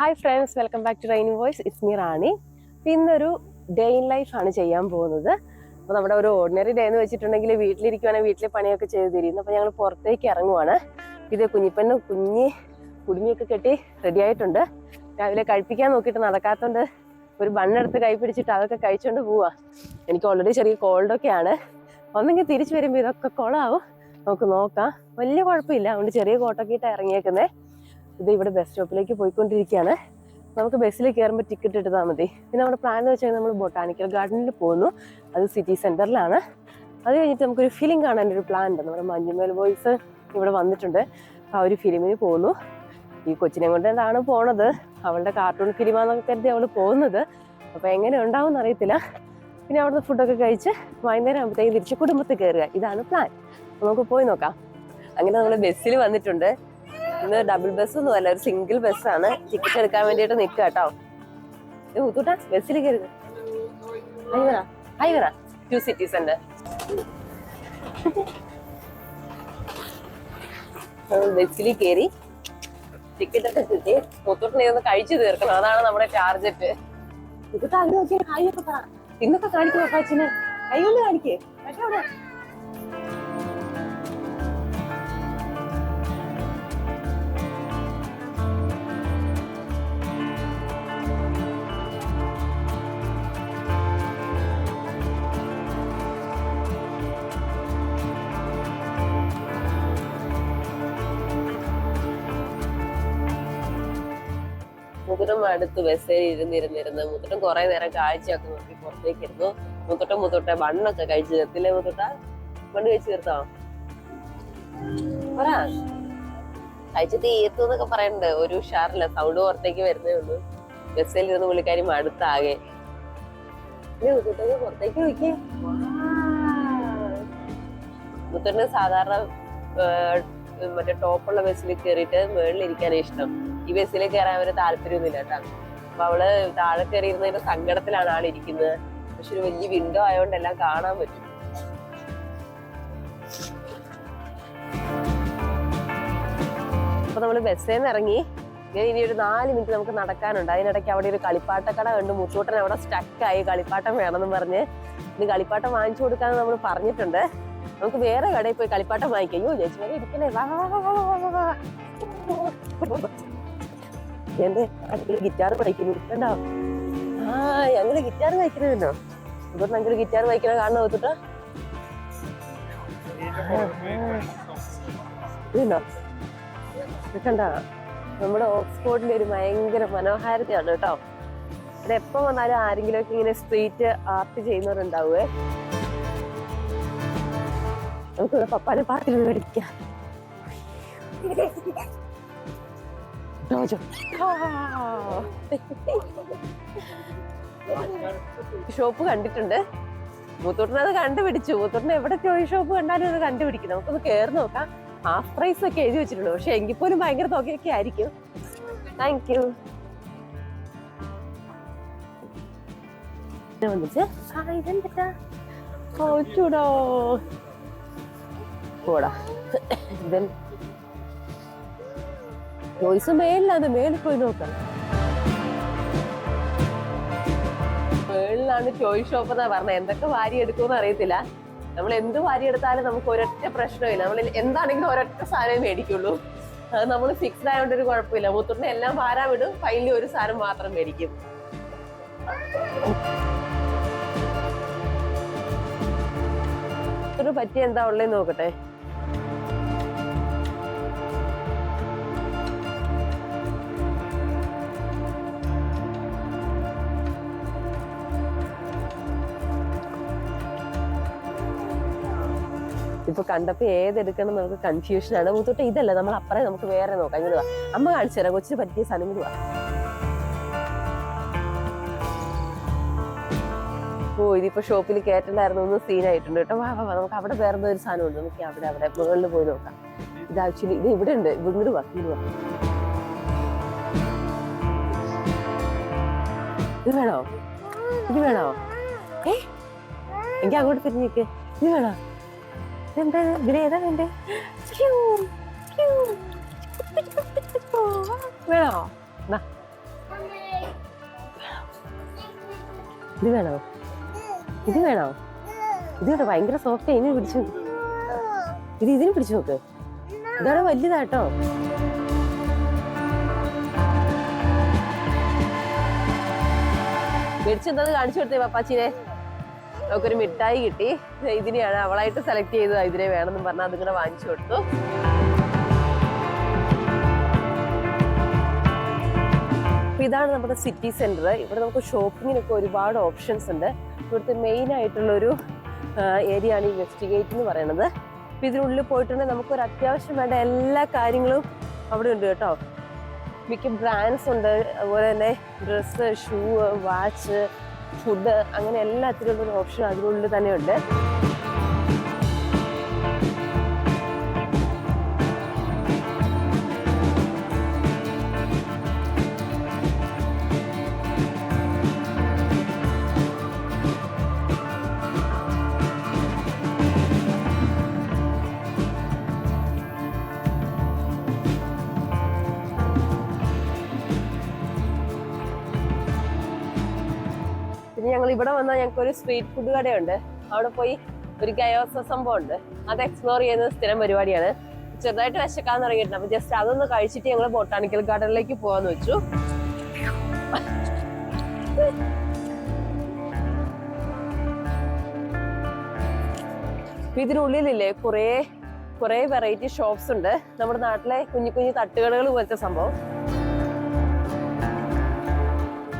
Hi friends, welcome back to Rainy Voice. It's me Rani. ഇന്നൊരു day in life ആണ് ചെയ്യാൻ പോകുന്നത്. അപ്പോൾ നമ്മുടെ ഒരു ഓർഡിനറി ഡേ എന്ന് വെച്ചിട്ടുണ്ടെങ്കിൽ വീട്ടിലിരിക്കുവാണെങ്കിൽ വീട്ടിലെ പണിയൊക്കെ ചെയ്ത് തിരിയുന്നു. അപ്പോൾ ഞങ്ങൾ പുറത്തേക്ക് ഇറങ്ങുവാണ്. ഇത് കുഞ്ഞിപ്പെണ്ണ് കുടുങ്ങിയൊക്കെ കെട്ടി റെഡി ആയിട്ടുണ്ട്. രാവിലെ കഴിപ്പിക്കാൻ നോക്കിയിട്ട് നടക്കാത്തതുകൊണ്ട് ഒരു ബണ്ണെടുത്ത് കൈ പിടിച്ചിട്ട് അതൊക്കെ കഴിച്ചുകൊണ്ട് പോവാ. എനിക്ക് ഓൾറെഡി ചെറിയ കോൾഡൊക്കെയാണ്. ഒന്നെങ്കിൽ തിരിച്ചു വരുമ്പോൾ ഇതൊക്കെ കുളമാവും. നമുക്ക് നോക്കാം. വലിയ കുഴപ്പമില്ല, അതുകൊണ്ട് ചെറിയ കോട്ടൊക്കെ ഇട്ടാണ് ഇറങ്ങിയേക്കുന്നത്. ഇത് ഇവിടെ ബസ് സ്റ്റോപ്പിലേക്ക് പോയിക്കൊണ്ടിരിക്കുകയാണ്. നമുക്ക് ബസ്സിൽ കയറുമ്പോൾ ടിക്കറ്റ് എടുത്താൽ മതി. പിന്നെ നമ്മുടെ പ്ലാൻ എന്ന് വെച്ചാൽ നമ്മൾ ബൊട്ടാണിക്കൽ ഗാർഡനിൽ പോകുന്നു. അത് സിറ്റി സെൻറ്ററിലാണ്. അത് കഴിഞ്ഞിട്ട് നമുക്കൊരു ഫിലിം കാണാനൊരു പ്ലാൻ ഉണ്ട്. നമ്മുടെ മഞ്ജുമേൽ ബോയ്സ് ഇവിടെ വന്നിട്ടുണ്ട്. ആ ഒരു ഫിലിമിന് പോകുന്നു. ഈ കൊച്ചിനെ കൊണ്ടാണ് പോണത്. അവളുടെ കാർട്ടൂൺ ഫിലിമാന്നൊക്കെ കരുതി അവൾ പോകുന്നത്. അപ്പോൾ എങ്ങനെ ഉണ്ടാവും എന്നറിയത്തില്ല. പിന്നെ അവിടുന്ന് ഫുഡൊക്കെ കഴിച്ച് വൈകുന്നേരം ആകുമ്പോഴത്തേക്ക് തിരിച്ച് കുടുംബത്തിൽ കയറുക. ഇതാണ് പ്ലാൻ. നമുക്ക് പോയി നോക്കാം. അങ്ങനെ നമ്മൾ ബസ്സിൽ വന്നിട്ടുണ്ട്. ഇന്ന് ഡബിൾ ബസ്സൊന്നും അല്ല, ഒരു സിംഗിൾ ബസ്സാണ്. ടിക്കറ്റ് എടുക്കാൻ വേണ്ടിയിട്ട് നിൽക്കുക കേട്ടോ. മുത്തൂട്ടാ ബസ്സിൽ കയറുക. ഹൈവറ ടു സിറ്റി സെന്റർ. ബസ്സിൽ കയറി ടിക്കറ്റ് ഒക്കെ കിട്ടി. മുത്തൂട്ടിനെ ഒന്ന് കഴിച്ചു തീർക്കണം, അതാണ് നമ്മുടെ ടാർഗറ്റ്. മുത്തൂട്ട അത് നോക്കിയാൽ കായൊക്കെ കാണാം. ഇന്നൊക്കെ കാണിക്കും അപ്പാച്ചിനെ. കൈ കൊണ്ട് കാണിക്കേ. പക്ഷെ അവിടെ മുത്തൂട്ടം അടുത്ത് ബസ്സിൽ ഇരുന്നിരുന്ന് മുത്തൂട്ടം കുറെ നേരം കാഴ്ചയൊക്കെ നോക്കി പുറത്തേക്ക് ഇരുന്നു. മുത്തൂട്ടെ ബണ്ണൊക്കെ കഴിച്ചു തീർത്തില്ലേ? മുത്തൂട്ട ബണ്ണ് കഴിച്ചു തീർത്തോ? പറ. കഴിച്ചു തീർത്തു എന്നൊക്കെ പറയണ്ട്. ഒരു ഉഷാറില്ല, സൗണ്ട് പുറത്തേക്ക് വരുന്നേ ഉള്ളൂ. ബസ്സിൽ ഇരുന്ന് പുള്ളിക്കാരി മടുത്താകെ. മുത്തൂട്ടൊക്കെ പുറത്തേക്ക് നോക്കിയേ. മുത്തൂട്ടിന് സാധാരണ മറ്റേ ടോപ്പുള്ള ബസ്സിൽ കയറിയിട്ട് മുകളിലിരിക്കാനേ ഇഷ്ടം. ഈ ബസ്സിൽ കയറാൻ അവര് താല്പര്യമൊന്നുമില്ല കേട്ടോ. അപ്പൊ അവള് താഴെ കയറിയിരുന്നതിന്റെ സങ്കടത്തിലാണ് ആളിരിക്കുന്നത്. പക്ഷെ ഒരു വലിയ വിൻഡോ ആയതുകൊണ്ട് എല്ലാം കാണാൻ പറ്റും. അപ്പൊ നമ്മള് ബസ്സിൽ നിന്ന് ഇറങ്ങി. ഇനി ഒരു 4 മിനിറ്റ് നമുക്ക് നടക്കാനുണ്ട്. അതിനിടയ്ക്ക് അവിടെ ഒരു കളിപ്പാട്ടക്കട കണ്ട് മുത്തൂട്ടൻ അവിടെ സ്റ്റക്കായി. കളിപ്പാട്ടം വേണമെന്ന് പറഞ്ഞ് ഇനി കളിപ്പാട്ടം വാങ്ങിച്ചു കൊടുക്കാന്ന് നമ്മൾ പറഞ്ഞിട്ടുണ്ട്. നമുക്ക് വേറെ കടയിൽ പോയി കളിപ്പാട്ടം വാങ്ങിക്കാം. അയ്യോ ചേച്ചി വരെ ഇരിക്കണേ. എന്റെ ഗിറ്റാർ പഠിക്കുന്നു കണ്ടോ? ആ ഞങ്ങള് ഗിറ്റാർ വായിക്കണോ? ഇവിടെ ഞങ്ങള് ഗിറ്റാർ വായിക്കണ കാണണോ? നോക്കിട്ടോ കണ്ടോ? നമ്മുടെ ഓക്സ്ഫോർഡിലെ ഒരു ഭയങ്കര മനോഹാരിതയാണ് കേട്ടോ. ഇവിടെ എപ്പോ വന്നാലും ആരെങ്കിലും ഒക്കെ ഇങ്ങനെ സ്ട്രീറ്റ് ആർട്ട് ചെയ്യുന്നവരുണ്ടാവുവേ. നമുക്കിവിടെ പപ്പാനെ പാട്ടിൽ പഠിക്കാം. ഷോപ്പ് കണ്ടിട്ടുണ്ട്. മുത്തൂട്ടിനത് കണ്ടുപിടിച്ചു. മുത്തൂട്ടിന് എവിടെ ടോയ് ഷോപ്പ് കണ്ടാലും അത് കണ്ടുപിടിക്കും. നമുക്കൊന്ന് കേറി നോക്കാം. ഹാഫ് പ്രൈസ് ഒക്കെ എഴുതി വെച്ചിട്ടുണ്ട്. പക്ഷെ എങ്കിൽ പോലും ഭയങ്കര തുകയൊക്കെ ആയിരിക്കും. Thank you. ടോയ്സ് മേളിലാണ്. മേളിൽ പോയി നോക്കാം. മേളിലാണ് ടോയ് ഷോപ്പ് എന്നാ പറഞ്ഞത്. എന്തൊക്കെ വാരി എടുക്കുമെന്ന് അറിയത്തില്ല. നമ്മൾ എന്ത് വാരി എടുത്താലും നമുക്ക് ഒരൊറ്റ പ്രശ്നമില്ല. നമ്മൾ എന്താണെങ്കിലും ഒരൊറ്റ സാധനം മേടിക്കുള്ളൂ. അത് നമ്മൾ ഫിക്സ്ഡ് ആയതുകൊണ്ട് ഒരു കുഴപ്പമില്ല. മുത്തൂട്ടിനെ എല്ലാം ഭാരം വിടും. ഫൈനലി ഒരു സാധനം മാത്രം മേടിക്കും. ഒരു പറ്റിയ എന്താ ഉള്ളതെന്ന് നോക്കട്ടെ. ഇപ്പൊ കണ്ടപ്പോ ഏതെടുക്കണം നമുക്ക് കൺഫ്യൂഷൻ ആണ്. മുത്തൂട്ടെ ഇതല്ല, നമ്മൾ അപ്പറേ നമുക്ക് വേറെ നോക്കാം. ഇങ്ങനെ വാ, അമ്മ കാണിച്ചു തരാം. കൊച്ചിന് പറ്റിയ സാധനം കൂടി വാ. ഓ ഇതിപ്പോ ഷോപ്പിൽ കേട്ടിട്ടുണ്ടായിരുന്നു, ഒന്ന് സീനായിട്ടുണ്ട് കേട്ടോ. വാ വാ നമുക്ക് അവിടെ വേറെ ഒരു സാധനം ഉണ്ട്. നമുക്ക് അവിടെ മുകളിൽ പോയി നോക്കാം. ഇത് ആക്ച്വലി ഇത് ഇവിടെ ഉണ്ട്. ഇങ്ങോട്ട് വാ, ഇങ്ങോട്ട് വാ. ഇത് വേണോ? ഇത് വേണോ? എനിക്ക് അങ്ങോട്ട് തിരിഞ്ഞിക്ക്. ഇത് വേണോ? ഇതെന്താ? ഇതിലേതാ വേണ്ടേ? വേണോ? ഇത് വേണോ? ഇത് വേണോ? ഇത് കേട്ടോ ഭയങ്കര സോഫ്റ്റ്. ഇതിന് പിടിച്ചു നോക്ക്. ഇതിന് പിടിച്ചു നോക്ക്. ഇതാണ് വലുതാട്ടോ. മേടിച്ചെന്താ കാണിച്ചു കൊടുത്തേ പപ്പാച്ചിനെ. നമുക്കൊരു മിഠായി കിട്ടി. ഇതിനെയാണ് അവളായിട്ട് സെലക്ട് ചെയ്തത്. ഇതിനെ വേണമെന്നും പറഞ്ഞാൽ അതിങ്ങനെ വാങ്ങിച്ചു കൊടുത്തു. ഇതാണ് നമ്മുടെ സിറ്റി സെന്റർ. ഇവിടെ നമുക്ക് ഷോപ്പിങ്ങിനൊക്കെ ഒരുപാട് ഓപ്ഷൻസ് ഉണ്ട്. ഇവിടുത്തെ മെയിൻ ആയിട്ടുള്ളൊരു ഏരിയ ആണ് ഈ വെസ്റ്റ് ഗേറ്റ് എന്ന് പറയുന്നത്. അപ്പം ഇതിനുള്ളിൽ പോയിട്ടുണ്ടെങ്കിൽ നമുക്കൊരു അത്യാവശ്യം വേണ്ട എല്ലാ കാര്യങ്ങളും അവിടെ ഉണ്ട് കേട്ടോ. മിക്ക ബ്രാൻഡ്സ് ഉണ്ട്, അതുപോലെ തന്നെ ഡ്രസ്സ്, ഷൂ, വാച്ച്, ഫുഡ്, അങ്ങനെ എല്ലാത്തിനുള്ള ഒരു ഓപ്ഷൻ അതിനുള്ളിൽ തന്നെ ഉണ്ട്. പിന്നെ ഞങ്ങൾ ഇവിടെ വന്നാൽ ഞങ്ങൾക്ക് ഒരു സ്ട്രീറ്റ് ഫുഡ് കടയുണ്ട്. അവിടെ പോയി ഒരു ഗയോസ സംഭവം ഉണ്ട്, അത് എക്സ്പ്ലോർ ചെയ്യുന്നത് സ്ഥിരം പരിപാടിയാണ്. ചെറുതായിട്ട് വിശക്കാൻ തുടങ്ങിയിട്ടുണ്ട്. അപ്പൊ ജസ്റ്റ് അതൊന്ന് കഴിച്ചിട്ട് ഞങ്ങൾ ബൊട്ടാണിക്കൽ ഗാർഡനിലേക്ക് പോകാന്ന് വെച്ചു. ഇതിനുള്ളിലില്ലേ കുറേ വെറൈറ്റി ഷോപ്സ് ഉണ്ട്. നമ്മുടെ നാട്ടിലെ കുഞ്ഞു കുഞ്ഞു തട്ടുകടകൾ പോലത്തെ സംഭവം.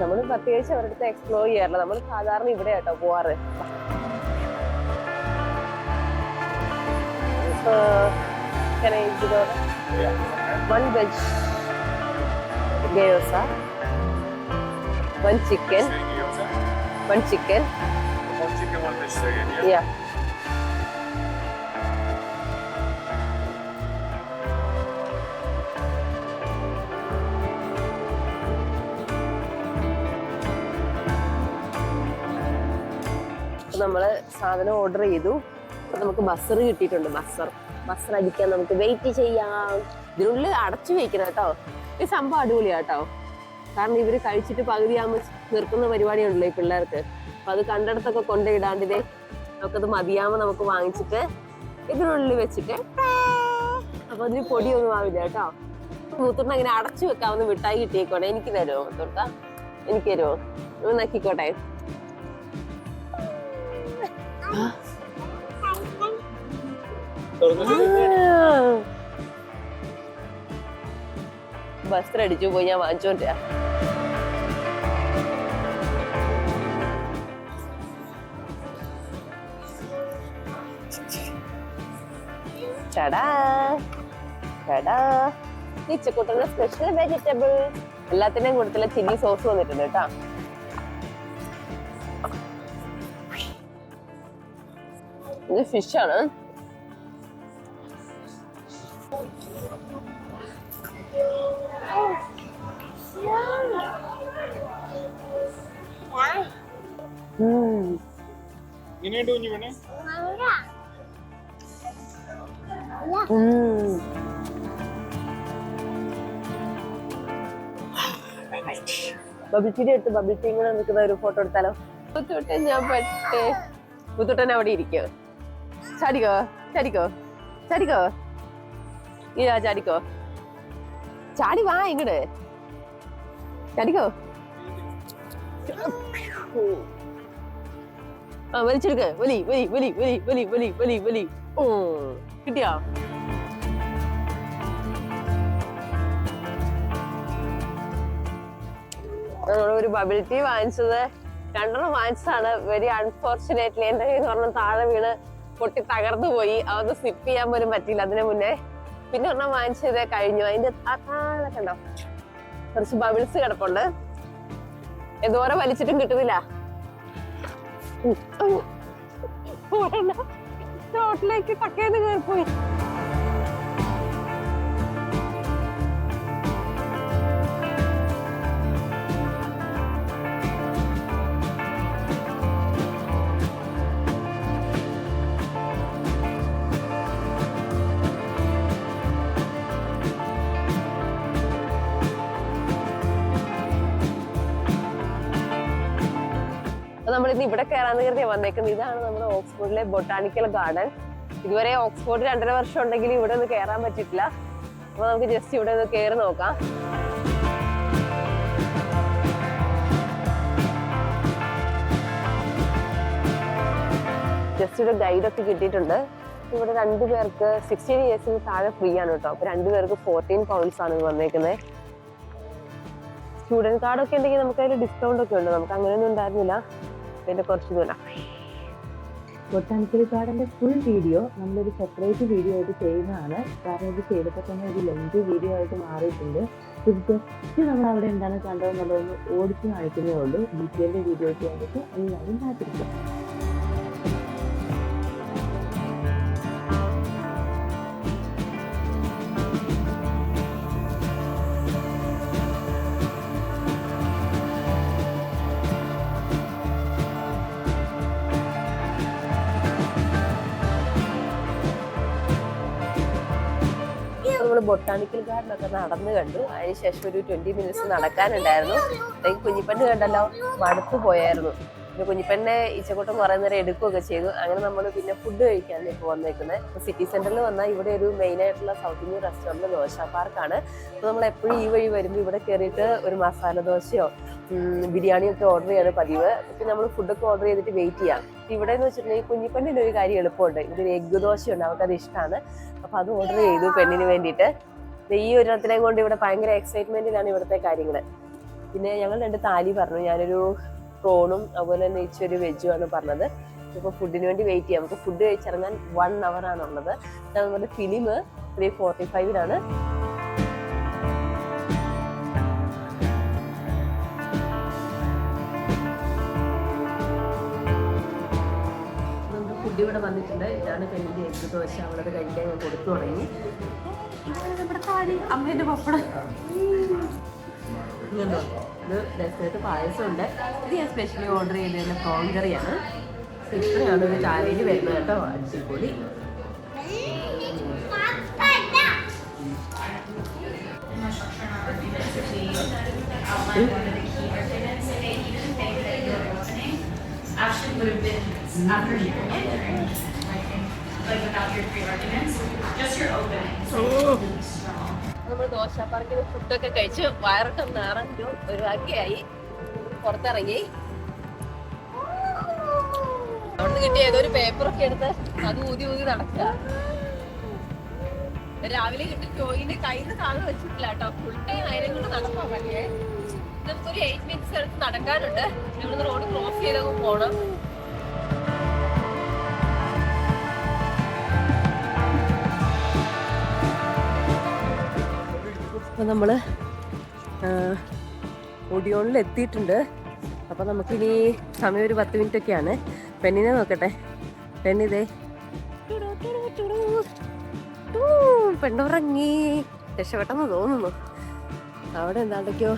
നമ്മൾ പ്രത്യേകിച്ച് അവരുടെ അടുത്ത് എക്സ്പ്ലോർ ചെയ്യാറില്ല. നമ്മൾ സാധാരണ ഇവിടെ കേട്ടോ പോവാറ്. One veg gyoza, one chicken, one chicken. One chicken, one vegetarian. Yeah. നമ്മള് സാധനം ഓർഡർ ചെയ്തു. നമുക്ക് ബസർ കിട്ടിയിട്ടുണ്ട്. ബസർ അടിക്കാൻ നമുക്ക് വെയിറ്റ് ചെയ്യാം. ഇതിനുള്ളിൽ അടച്ചു വെക്കണം കേട്ടോ. ഈ സംഭവം അടിപൊളിയാട്ടോ. കാരണം ഇവര് കഴിച്ചിട്ട് പകുതിയാകുമ്പോൾ നിർത്തുന്ന പരിപാടിയുണ്ടല്ലോ ഈ പിള്ളേർക്ക്. അപ്പൊ അത് കണ്ടിടത്തൊക്കെ കൊണ്ടിടാണ്ടില്ലേ, നമുക്കത് മതിയാകുമ്പോൾ നമുക്ക് വാങ്ങിച്ചിട്ട് ഇതിനുള്ളിൽ വെച്ചിട്ട് അപ്പൊ അതിന് പൊടിയൊന്നും ആവില്ല കേട്ടോ. മൂത്തുണ്ണ അങ്ങനെ അടച്ചു വെക്കാവുന്ന മിഠായി കിട്ടിയേക്കോട്ടെ. എനിക്ക് തരുമോ മൂത്തുട്ട? എനിക്ക് തരുമോ? നക്കിക്കോട്ടെ. ബസ് അടിച്ചു പോയി, ഞാൻ വാങ്ങിച്ചോണ്ടിരാ. ഇച്ചക്കൂട്ടുള്ള സ്പെഷ്യൽ വെജിറ്റബിൾ. എല്ലാത്തിന്റെയും കൂട്ടത്തില് ചില്ലി സോസ് വന്നിട്ടുണ്ട് കേട്ടോ. ഇത് ഫിഷാണ്. ഇങ്ങനെയുണ്ട് കുഞ്ഞു വേണേ. ബബിൾ ടീ എടുത്ത് ബബിൾ ടീ ഇങ്ങനെ നിൽക്കുന്ന ഒരു ഫോട്ടോ എടുത്താലോ? മുത്തൂട്ടൻ ഞാൻ പെട്ടേ. മുത്തൂട്ടൻ അവിടെ ഇരിക്കോ? ചാടിക്കോ ചാടിക്കോ ചാടിക്കോ. ഇതാ ചാടിക്കോ. ചാടി വാ ഇങ്ങട്. ചാടിക്കോ. ആ വലിച്ചെടുക്ക. വലി വലി വലി വലി വലി വലി വലി വലി. ഓ കിട്ടിയോ? ഒരു ബബിൾ ടീ വാങ്ങിച്ചത് 2 വാങ്ങിച്ചതാണ്. വെരി അൺഫോർച്ചുനേറ്റ്ലി എന്റെ കയ്യിൽ നിന്ന് താഴെ വീണ് പൊട്ടി തകർന്നു പോയി. അതൊന്ന് സ്ലിപ്പ് ചെയ്യാൻ പോലും പറ്റിയില്ല അതിനു മുന്നേ. പിന്നെ വാങ്ങിച്ചത് കഴിഞ്ഞു. അതിന്റെ താഴെ കണ്ടോ കുറച്ച് ബബിൾസ് കിടപ്പുണ്ട്. എന്തോരം വലിച്ചിട്ടും കിട്ടുന്നില്ല. റോട്ടിലേക്ക് ടക്കേന്ന് കയറിപ്പോയി. ഇന്ന് ഇവിടെ കയറാന്ന് കരുതിയാ വന്നേക്കുന്നത്. ഇതാണ് നമ്മുടെ ഓക്സ്ഫോർഡിലെ ബൊട്ടാണിക്കൽ ഗാർഡൻ. ഇതുവരെ ഓക്സ്ഫോർഡ് 2.5 വർഷം ഉണ്ടെങ്കിൽ ഇവിടെ ഒന്ന് കയറാൻ പറ്റിയിട്ടില്ല. അപ്പൊ നമുക്ക് ജസ്റ്റ് ഇവിടെ ഒന്ന് കയറി നോക്കാം. ജസ്റ്റ് ഒരു ഗൈഡൊക്കെ കിട്ടിയിട്ടുണ്ട്. ഇവിടെ 2 പേർക്ക് 16 ഇയേഴ്സിന് താഴെ ഫ്രീ ആണ് കേട്ടോ. അപ്പൊ 2 പേർക്ക് 14 pounds ആണ് വന്നേക്കുന്നത്. സ്റ്റുഡന്റ് കാർഡൊക്കെ ഉണ്ടെങ്കിൽ നമുക്ക് അതിൽ ഡിസ്കൗണ്ട് ഒക്കെ ഉണ്ട്. നമുക്ക് അങ്ങനെയൊന്നും ഉണ്ടായിരുന്നില്ല. അതിന്റെ കുറച്ച് ദൂരം. ബൊട്ടാണിക്കൽ ഗാർഡന്റെ ഫുൾ വീഡിയോ നമ്മളൊരു സെപ്പറേറ്റ് വീഡിയോ ആയിട്ട് ചെയ്യുന്നതാണ്. കാരണം ഇത് ചെയ്തപ്പോൾ തന്നെ ഒരു ലെങ്ത് വീഡിയോ ആയിട്ട് മാറിയിട്ടുണ്ട്. ജസ്റ്റ് നമ്മൾ അവിടെ എന്താണ് കണ്ടതെന്നുള്ളതൊന്ന് ഓടിച്ച് കാണിക്കുന്നേ ഉള്ളൂ. ഡീറ്റെയിൽഡ് വീഡിയോയ്ക്ക് വേണ്ടിയിട്ട് എല്ലാവരും കാത്തിരിക്കും. നമ്മള് ബൊട്ടാണിക്കൽ ഗാർഡനൊക്കെ നടന്ന് കണ്ടു. അതിനുശേഷം ഒരു 20 മിനിറ്റ്സ് നടക്കാനുണ്ടായിരുന്നു. അല്ലെങ്കിൽ കുഞ്ഞിപ്പെണ്ണ് കണ്ടല്ലോ മടുത്തു പോയായിരുന്നു. പിന്നെ കുഞ്ഞിപ്പെണ്ണെ ഈച്ചക്കൂട്ടം കുറെ നേരം എടുക്കുകയൊക്കെ ചെയ്തു. അങ്ങനെ നമ്മൾ പിന്നെ ഫുഡ് കഴിക്കാനാണ് ഇപ്പോൾ വന്നേക്കുന്നത്. സിറ്റി സെന്ററിൽ വന്നാൽ ഇവിടെ ഒരു മെയിൻ ആയിട്ടുള്ള സൗത്ത് ഇന്ത്യൻ റെസ്റ്റോറൻറ്റ് ദോശ പാർക്കാണ്. അപ്പോൾ നമ്മൾ എപ്പോഴും ഈ വഴി വരുമ്പോൾ ഇവിടെ കയറിയിട്ട് ഒരു മസാല ദോശയോ ബിരിയാണിയോ ഒക്കെ ഓർഡർ ചെയ്യാണ് പതിവ്. പിന്നെ നമ്മൾ ഫുഡൊക്കെ ഓർഡർ ചെയ്തിട്ട് വെയിറ്റ് ചെയ്യാം. ഇവിടെ എന്ന് വെച്ചിട്ടുണ്ടെങ്കിൽ കുഞ്ഞിപ്പെണ്ണിൻ്റെ ഒരു കാര്യം എളുപ്പമുണ്ട്. ഇതൊരു എഗ്ഗ് ദോശയുണ്ട്, അവർക്കത് ഇഷ്ടമാണ്. അപ്പോൾ അത് ഓർഡർ ചെയ്തു പെണ്ണിന് വേണ്ടിയിട്ട്. ഈ ഒരെണ്ണത്തിനെയും കൊണ്ട് ഇവിടെ ഭയങ്കര എക്സൈറ്റ്മെന്റിലാണ് ഇവിടുത്തെ കാര്യങ്ങൾ. പിന്നെ ഞങ്ങൾ 2 താലി പറഞ്ഞു. ഞാനൊരു പ്രോണും അതുപോലെ തന്നെ ഇച്ചൊരു വെജുമാണ് പറഞ്ഞത്. ഇപ്പോൾ ഫുഡിന് വേണ്ടി വെയിറ്റ് ചെയ്യാം. നമുക്ക് ഫുഡ് കഴിച്ചിറങ്ങാൻ 1 hour ആണുള്ളത്. നമ്മുടെ ഫിലിം 3:45 ഫുഡ് ഇവിടെ വന്നിട്ടുണ്ട്. ഇതാണ് പെണ്ണിൻ്റെ എഗ്ഗ് ദോശ. അവളത് കഴിക്കാൻ ഞാൻ കൊടുത്തു തുടങ്ങി. ഇതാണ് നമ്മുടെ താടി, അമ്മേൻ്റെ പപ്പടം. ഇത് ഡെസേർട്ട് പായസമുണ്ട്. ഇത് ഞാൻ സ്പെഷ്യലി ഓർഡർ ചെയ്തതിൻ്റെ പ്രോൺ കറിയാണ്. ഇത്രയാണ് ഒരു ചാലയിൽ വരുന്നത് കേട്ടോ. അടിപൊളി. Actually would have been after you like without your 3 arguments, just your opening. നമ്മൾ ദോശപ്പാർക്കിൽ ഫുഡൊക്കെ കഴിച്ച് വയറൊക്കെ നിറഞ്ഞു ഒരു വകയായി പുറത്തിറങ്ങി. അവിടുന്ന് കിട്ടിയ ഏതോ ഒരു പേപ്പറൊക്കെ എടുത്ത് അത് ഊതി നടക്കുക. രാവിലെ കിട്ടിയ ജോയിന്റെ കയ്യിൽ നിന്ന് താഴെ വെച്ചിട്ടില്ല കേട്ടോ. ഫുൾ ടൈം അതിനെ കൊണ്ട് നടക്കാൻ പറ്റിയേ. നമുക്കൊരു 8 minutes അടുത്ത് നടക്കാനുണ്ട്. ഇവിടുന്ന് റോഡ് ക്രോസ് ചെയ്തൊക്കെ പോകണം. അപ്പോൾ നമ്മൾ ഒഡിയോണിൽ എത്തിയിട്ടുണ്ട്. അപ്പോൾ നമുക്കിനി സമയം ഒരു 10 minute ഒക്കെയാണ്. പെണ്ണിനെ നോക്കട്ടെ. പെണ്ണിതേ പെണ്ണുറങ്ങി രക്ഷപ്പെട്ടെന്ന് തോന്നുന്നു. അവിടെ എന്താണ്ടൊക്കെയോ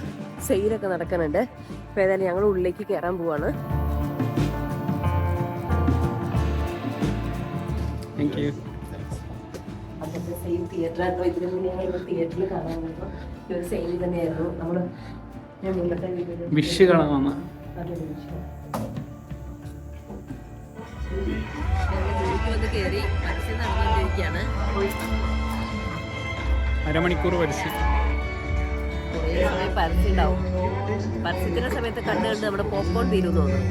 സെയിലൊക്കെ നടക്കുന്നുണ്ട്. അപ്പോൾ ഏതായാലും ഞങ്ങൾ ഉള്ളിലേക്ക് കയറാൻ പോവാണ്. അതിൻ്റെ സെയിം തിയേറ്ററായിട്ടോ. ഇതിന് മുന്നേ ഞങ്ങൾ തിയേറ്ററിൽ കാണാൻ പോകുമ്പോൾ ഈ ഒരു സെയിൽ തന്നെയായിരുന്നു. നമ്മൾ ഞാൻ മുമ്പത്തെ വിഷ് കാണാൻ വന്ന് കയറി പരസ്യം നടന്നുകൊണ്ടിരിക്കുകയാണ്. അരമണിക്കൂർ പരസ്യം. കുറേ സമയം പരസ്യം ഉണ്ടാവും. പരസ്യത്തിന്റെ സമയത്ത് കണ്ട് നമ്മുടെ പോപ്കോൺ തീരും തോന്നുന്നു.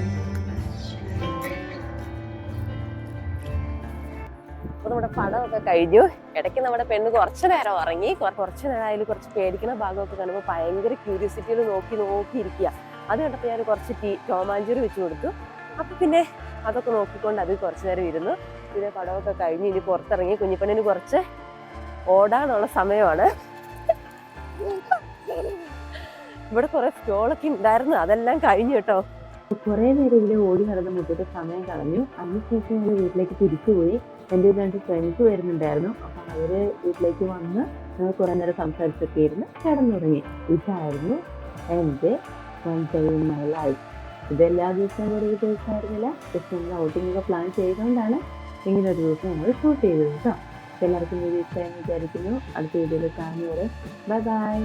അപ്പൊ നമ്മുടെ പടമൊക്കെ കഴിഞ്ഞു. ഇടയ്ക്ക് നമ്മുടെ പെണ്ണ് കുറച്ചു നേരം ഉറങ്ങി. കുറച്ചു നേരം അതിൽ കുറച്ച് പേടിക്കുന്ന ഭാഗമൊക്കെ കാണുമ്പോൾ ഭയങ്കര ക്യൂരിയോസിറ്റിയിൽ നോക്കിയിരിക്കുക. അത് കണ്ടപ്പോൾ ഞാൻ കുറച്ച് ടോമാഞ്ചൂരി വെച്ച് കൊടുത്തു. അപ്പൊ പിന്നെ അതൊക്കെ നോക്കിക്കൊണ്ട് അത് കുറച്ചു നേരം ഇരുന്നു. പിന്നെ പടമൊക്കെ കഴിഞ്ഞ് ഇനി പുറത്തിറങ്ങി. കുഞ്ഞിപ്പെണ്ണിന് കുറച്ച് ഓടാനുള്ള സമയമാണ്. ഇവിടെ കുറെ സ്റ്റോളൊക്കെ ഉണ്ടായിരുന്നു, അതെല്ലാം കഴിഞ്ഞു കേട്ടോ. കുറേ നേരം ഇവിടെ ഓടി നടന്ന് മുറ്റത്ത് സമയം കളഞ്ഞു. അതിനുശേഷം ഞങ്ങൾ വീട്ടിലേക്ക് തിരിച്ചുപോയി. എൻ്റെ 2 ഫ്രണ്ട്സ് വരുന്നുണ്ടായിരുന്നു. അപ്പം അവർ വീട്ടിലേക്ക് വന്ന് കുറേ നേരം സംസാരിച്ചൊക്കെ ഇരുന്ന് കിടന്നുറങ്ങി. ഇതായിരുന്നു എൻ്റെ one day in my life. ഇതെല്ലാ ദിവസവും ഒരു ദിവസമായിരുന്നില്ല. ജസ്റ്റ് നമ്മൾ ഔട്ടിങ്ങൊക്കെ പ്ലാൻ ചെയ്തുകൊണ്ടാണ് ഇങ്ങനെ ഒരു ദിവസം ഞങ്ങൾ ഷൂട്ട് ചെയ്തത് കേട്ടോ. എല്ലാവർക്കും വീഡിയോ ഇഷ്ടമായെന്ന് വിചാരിക്കുന്നു. അടുത്ത വീഡിയോയിൽ കാണുന്നവരെ ബൈ ബൈ.